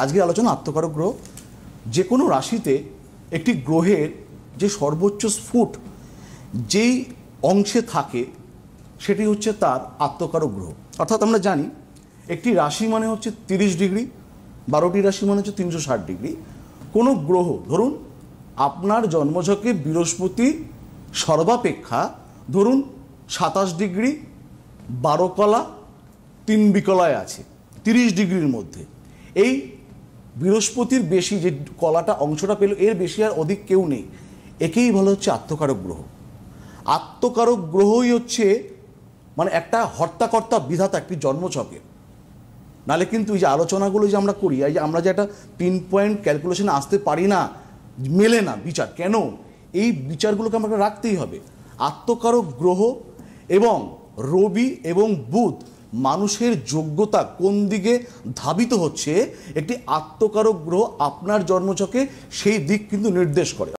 আজকের আলোচনা আত্মকারক গ্রহ। যে কোনো রাশিতে একটি গ্রহের যে সর্বোচ্চ স্ফুট যেই অংশে থাকে সেটি হচ্ছে তার আত্মকারক গ্রহ। অর্থাৎ আমরা জানি একটি রাশি মানে হচ্ছে 30 ডিগ্রি, 12টি রাশি মানে হচ্ছে 360 ডিগ্রি। কোনো গ্রহ, ধরুন আপনার জন্মছকে বৃহস্পতি সর্বাপেক্ষা ধরুন 27 ডিগ্রি 12 কলা 3 বিকলায় আছে 30 ডিগ্রির মধ্যে। এই বৃহস্পতির বেশি যে কলাটা অংশটা পেল, এর বেশি আর অধিক কেউ নেই। একেই বলা হচ্ছে আত্মকারক গ্রহ। আত্মকারক গ্রহই হচ্ছে মানে একটা হর্তাকর্তা বিধাতা একটি জন্মছকের। নাহলে কিন্তু এই যে আলোচনাগুলো যে আমরা করি, এই যে আমরা যে একটা পিন পয়েন্ট ক্যালকুলেশনে আসতে পারি না, মেলে না বিচার, কেন? এই বিচারগুলোকে আমাকে রাখতেই হবে। আত্মকারক গ্রহ এবং রবি এবং বুধ মানুষের যোগ্যতা কোন দিকে ধাবিত হচ্ছে, একটি আত্মকারক গ্রহ আপনার জন্মছকে সেই দিক কিন্তু নির্দেশ করে।